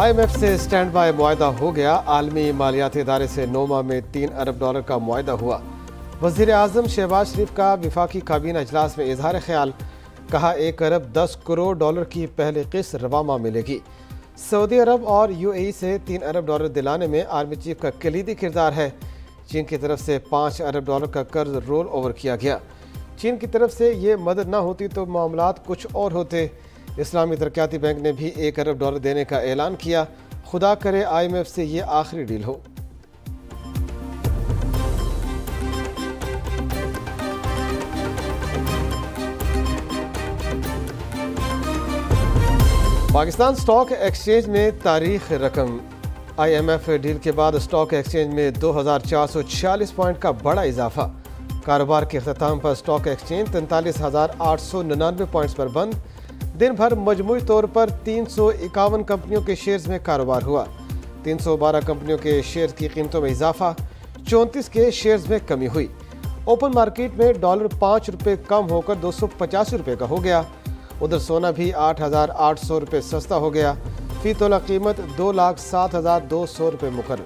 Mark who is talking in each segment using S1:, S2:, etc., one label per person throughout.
S1: IMF سے stand by معاہدہ ہو گیا۔ عالمی مالیاتی ادارے سے 9 ماہ میں $3 ارب کا معاہدہ ہوا۔ وزیر اعظم شہباز شریف کا وفاقی کابینہ اجلاس میں اظہار خیال، کہا $1 ارب 10 کروڑ کی پہلی قسط رواں ماہ ملے گی۔ سعودی عرب اور UAE سے $3 ارب دلانے میں آرمی چیف کا کلیدی کردار ہے۔ چین کی طرف سے $5 ارب کا قرض رول اوور کیا گیا۔ چین کی طرف سے یہ مدد نہ ہوتی تو معاملات کچھ اور ہوتے۔ اسلامی ترقیاتی بینک نے بھی $1 ارب دینے کا اعلان کیا۔ خدا کرے IMF سے یہ آخری ڈیل ہو۔ پاکستان اسٹاک ایکسچینج میں تاریخ رقم۔ IMF ڈیل کے بعد اسٹاک ایکسچینج میں 2446 پوائنٹ کا بڑا اضافہ۔ کاروبار کے اختتام پر اسٹاک ایکسچینج 43,899 پوائنٹس پر بند۔ دن بھر مجموعی طور پر 351 کمپنیوں کے شیئرز میں کاروبار ہوا۔ 312 کمپنیوں کے شیئرز کی قیمتوں میں اضافہ، 34 کے شیئرز میں کمی ہوئی۔ اوپن مارکیٹ میں ڈالر $5 کم ہو کر $285 کا ہو گیا۔ ادھر سونا بھی $8,800 سستا ہو گیا۔ فی تولہ قیمت $2,07,200 مقرر۔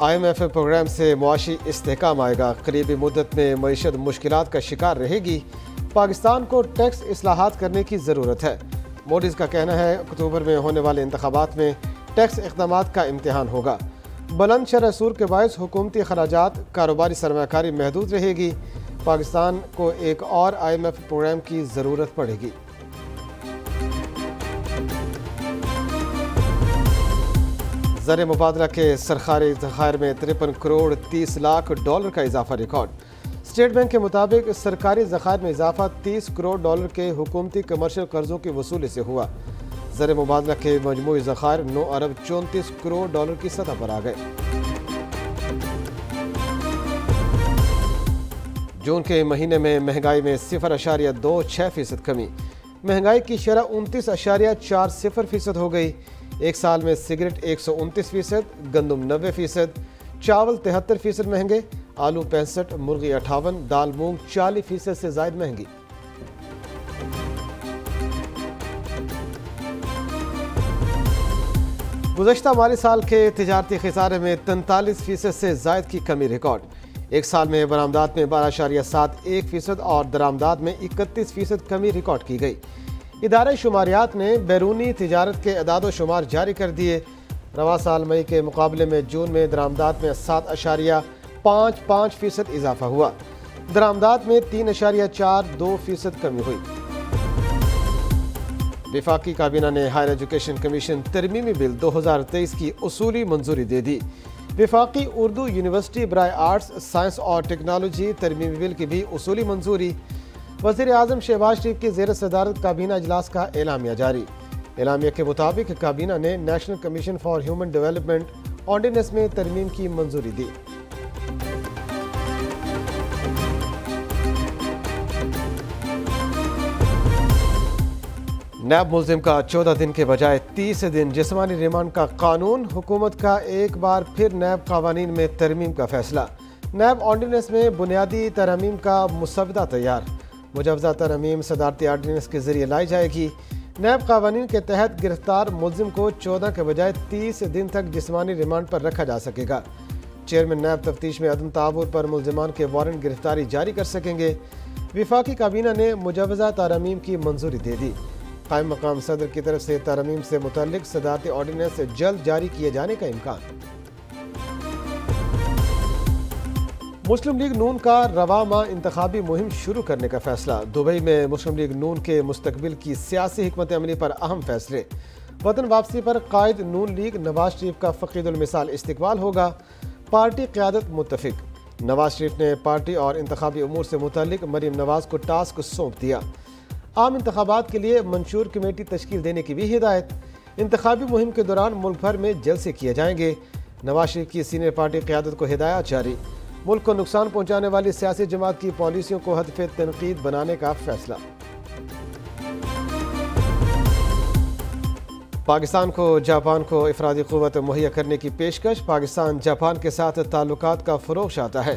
S1: IMF پروگرام سے معاشی استحکام آئے گا۔ قریبی مدت میں معیشت مشکلات کا شکار رہے گی۔ پاکستان کو ٹیکس اصلاحات کرنے کی ضرورت ہے۔ موڈیز کا کہنا ہے اکتوبر میں ہونے والے انتخابات میں ٹیکس اقدامات کا امتحان ہوگا۔ بلند شرح سور کے باعث حکومتی اخراجات، کاروباری سرمایہ کاری محدود رہے گی۔ پاکستان کو ایک اور IMF پروگرام کی ضرورت پڑے گی۔ زر مبادلہ کے سرکاری ذخائر میں 53 کروڑ 30 لاکھ ڈالر کا اضافہ ریکارڈ۔ اسٹیٹ بینک کے مطابق سرکاری ذخائر میں اضافہ 30 کروڑ ڈالر کے حکومتی کمرشل قرضوں کی وصولی سے ہوا۔ زر مبادلہ کے مجموعی ذخائر 9 ارب 34 کروڑ ڈالر کی سطح پر آ گئے۔ جون کے مہینے میں مہنگائی میں 0.26% کمی۔ مہنگائی کی شرح 29.40% ہو گئی۔ ایک سال میں سگریٹ 129%، گندم 90%، چاول 73% مہنگے، آلو 65%، مرغی 58%، دال مونگ 40% سے زائد مہنگی۔ گزشتہ مالی سال کے تجارتی خسارے میں 43% سے زائد کی کمی ریکارڈ۔ ایک سال میں برآمدات میں 12.71% اور درآمدات میں 31% کمی ریکارڈ کی گئی۔ ادارہ شماریات نے بیرونی تجارت کے اعداد و شمار جاری کر دیے۔ رواں سال مئی کے مقابلے میں جون میں درآمدات میں 7.55% اضافہ ہوا۔ درآمدات میں 3.42% کمی ہوئی۔ وفاقی کابینہ نے ہائر ایجوکیشن کمیشن ترمیمی بل 2023 کی اصولی منظوری دے دی۔ وفاقی اردو یونیورسٹی برائے آرٹس، سائنس اور ٹیکنالوجی ترمیمی بل کی بھی اصولی منظوری۔ وزیر اعظم شہباز شریف کی زیر صدارت کابینہ اجلاس کا اعلامیہ جاری۔ اعلامیہ کے مطابق کابینہ نے national commission for human development ordinance میں ترمیم کی منظوری دی۔ نیب ملزم کا 14 دن کے بجائے 30 دن جسمانی ریمانڈ کا قانون۔ حکومت کا ایک بار پھر نیب قوانین میں ترمیم کا فیصلہ۔ نیب آرڈیننس میں بنیادی ترامیم کا مسودہ تیار۔ مجوزہ ترمیم صدارتی آرڈیننس کے ذریعے لائی جائے گی۔ نیب قوانین کے تحت گرفتار ملزم کو 14 کے بجائے 30 دن تک جسمانی ریمانڈ پر رکھا جا سکے گا۔ چیئرمین نیب تفتیش میں عدم تعاون پر ملزمان کے وارنٹ گرفتاری جاری کر سکیں گے۔ وفاقی کابینہ نے مجوزہ ترامیم کی منظوری دے دی۔ قائم مقام صدر کی طرف سے ترامیم سے متعلق صدارتی آرڈیننس جلد جاری کیے جانے کا امکان۔ مسلم لیگ نون کا رواں ماہ انتخابی مہم شروع کرنے کا فیصلہ۔ دبئی میں مسلم لیگ نون کے مستقبل کی سیاسی حکمت عملی پر اہم فیصلے۔ وطن واپسی پر قائد نون لیگ نواز شریف کا فقید المثال استقبال ہوگا۔ پارٹی قیادت متفق۔ نواز شریف نے پارٹی اور انتخابی امور سے متعلق مریم نواز کو ٹاسک سونپ دیا۔ عام انتخابات کے لیے منشور کمیٹی تشکیل دینے کی بھی ہدایت۔ انتخابی مہم کے دوران ملک بھر میں جلسے کیے جائیں گے۔ نواز شریف کی سینئر پارٹی قیادت کو ہدایات جاری۔ ملک کو نقصان پہنچانے والی سیاسی جماعت کی پالیسیوں کو ہدف تنقید بنانے کا فیصلہ۔ پاکستان کو جاپان کو افرادی قوت مہیا کرنے کی پیشکش۔ پاکستان جاپان کے ساتھ تعلقات کا فروغ چاہتا ہے۔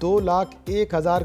S1: 2,01,000